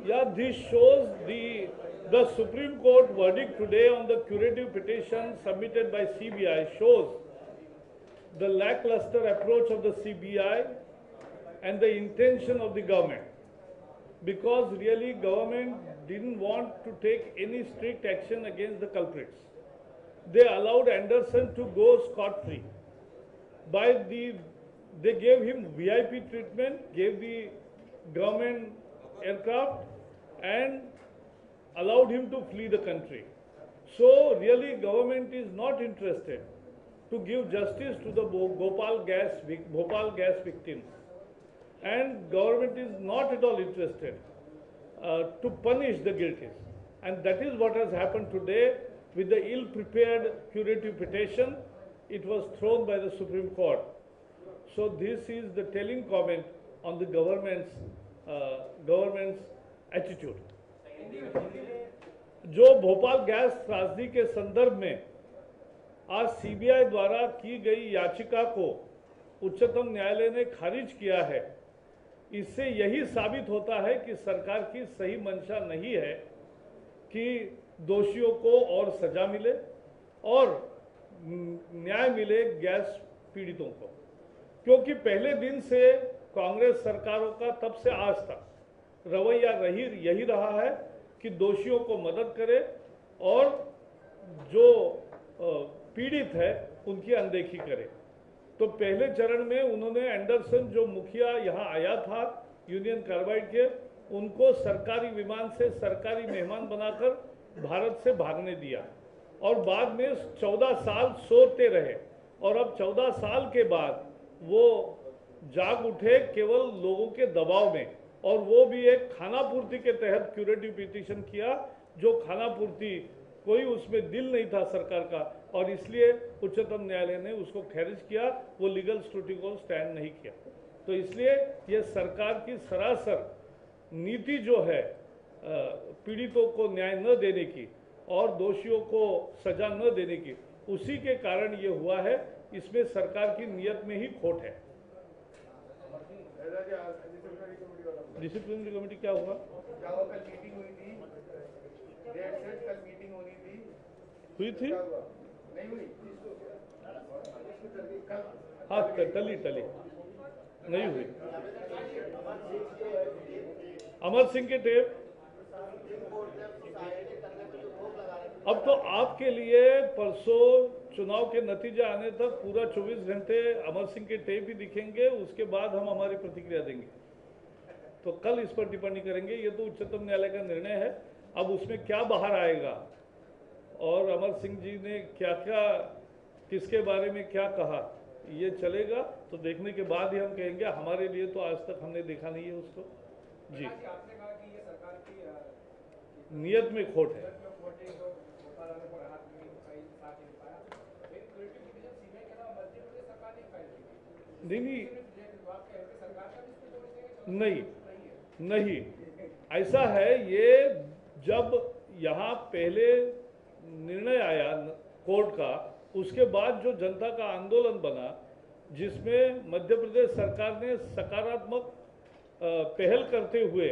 Yeah, this shows the Supreme Court verdict today on the curative petition submitted by CBI shows the lackluster approach of the CBI and the intention of the government, because really government didn't want to take any strict action against the culprits. They allowed Anderson to go scot-free. They gave him VIP treatment, gave the government aircraft, and allowed him to flee the country. So really government is not interested to give justice to the Bhopal gas victims, and government is not at all interested to punish the guilty. And that is what has happened today with the ill-prepared curative petition. It was thrown by the Supreme Court. So this is the telling comment on the government's attitude. जो Bhopal gas त्रासदी के संदर्भ में आज CBI द्वारा की गई याचिका को उच्चतम न्यायालय ने खारिज किया है, इससे यही साबित होता है कि सरकार की सही मंशा नहीं है कि दोषियों को और सजा मिले और न्याय मिले गैस पीड़ितों को, क्योंकि पहले दिन से कांग्रेस सरकारों का तब से आज तक रवैया यही रहा है कि दोषियों को मदद करे और जो पीड़ित है उनकी अनदेखी करे। तो पहले चरण में उन्होंने एंडरसन जो मुखिया यहाँ आया था यूनियन कार्बाइड के, उनको सरकारी विमान से सरकारी मेहमान बनाकर भारत से भागने दिया और बाद में 14 साल सोते रहे, और अब 14 साल के बाद वो जाग उठे केवल लोगों के दबाव में, और वो भी एक खानापूर्ति के तहत क्यूरेटिव पिटीशन किया, जो खानापूर्ति कोई उसमें दिल नहीं था सरकार का, और इसलिए उच्चतम न्यायालय ने उसको खारिज किया, वो लीगल स्क्रूटनी को स्टैंड नहीं किया। तो इसलिए ये सरकार की सरासर नीति जो है पीड़ितों को न्याय न देने की और दोषियों को सजा न देने की, उसी के कारण ये हुआ है। इसमें सरकार की नीयत में ही खोट है। डिसिप्लिनरी कमेटी क्या हुआ? कल मीटिंग हुई थी, कल मीटिंग होनी थी, हुई थी? नहीं हुई? हाँ, टली नहीं हुई। अमर सिंह के टेप अब तो आपके लिए परसों चुनाव के नतीजे आने तक पूरा 24 घंटे अमर सिंह के टेप ही दिखेंगे, उसके बाद हम हमारी प्रतिक्रिया देंगे। तो कल इस पर टिप्पणी करेंगे। ये तो उच्चतम न्यायालय का निर्णय है, अब उसमें क्या बाहर आएगा और अमर सिंह जी ने क्या क्या किसके बारे में क्या कहा, ये चलेगा। तो देखने के बाद ही हम कहेंगे। हमारे लिए तो आज तक हमने देखा नहीं है उसको। जी, आपने कहा कि ये सरकार की नियत में खोट है। नहीं, ऐसा है। ये जब यहाँ पहले निर्णय आया कोर्ट का, उसके बाद जो जनता का आंदोलन बना, जिसमें मध्य प्रदेश सरकार ने सकारात्मक पहल करते हुए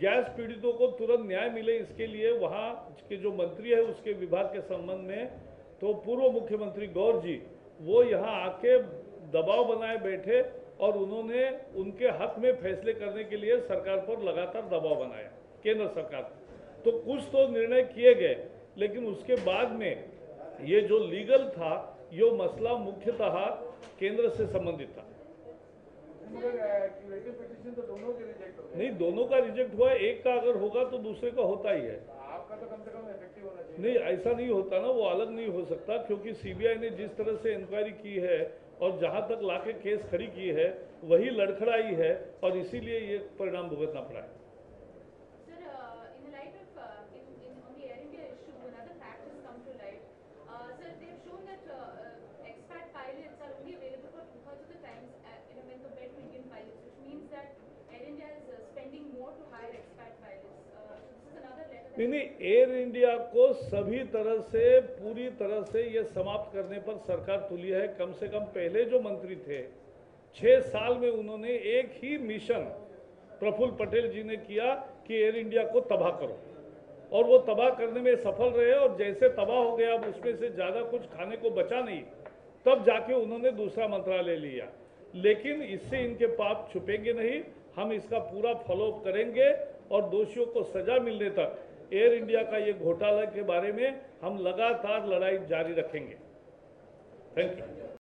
गैस पीड़ितों को तुरंत न्याय मिले, इसके लिए वहाँ के जो मंत्री है उसके विभाग के संबंध में, तो पूर्व मुख्यमंत्री गौर जी वो यहाँ आके दबाव बनाए बैठे और उन्होंने उनके हक में फैसले करने के लिए सरकार पर लगातार दबाव बनाया, केंद्र सरकार। तो कुछ तो निर्णय किए गए, लेकिन उसके बाद में ये जो लीगल था, ये मसला मुख्यतः केंद्र से संबंधित था। तो दोनों के रिजेक्ट हो गए। नहीं, दोनों का रिजेक्ट हुआ। एक का अगर होगा तो दूसरे का होता ही है। आपका तो कम से कम इफेक्टिव होना चाहिए। नहीं, ऐसा नहीं होता ना, वो अलग नहीं हो सकता, क्योंकि सीबीआई ने जिस तरह से इंक्वायरी की है और जहां तक लाके केस खड़ी की है वही लड़खड़ाई है, और इसीलिए ये परिणाम भुगतना पड़ा है। नहीं, एयर इंडिया को सभी तरह से पूरी तरह से ये समाप्त करने पर सरकार तुली है। कम से कम पहले जो मंत्री थे 6 साल में उन्होंने एक ही मिशन प्रफुल्ल पटेल जी ने किया कि एयर इंडिया को तबाह करो, और वो तबाह करने में सफल रहे। और जैसे तबाह हो गया, अब उसमें से ज़्यादा कुछ खाने को बचा नहीं, तब जाके उन्होंने दूसरा मंत्रालय लिया। लेकिन इससे इनके पाप छुपेंगे नहीं, हम इसका पूरा फॉलोअप करेंगे और दोषियों को सजा मिलने तक एयर इंडिया का ये घोटाला के बारे में हम लगातार लड़ाई जारी रखेंगे। Thank you.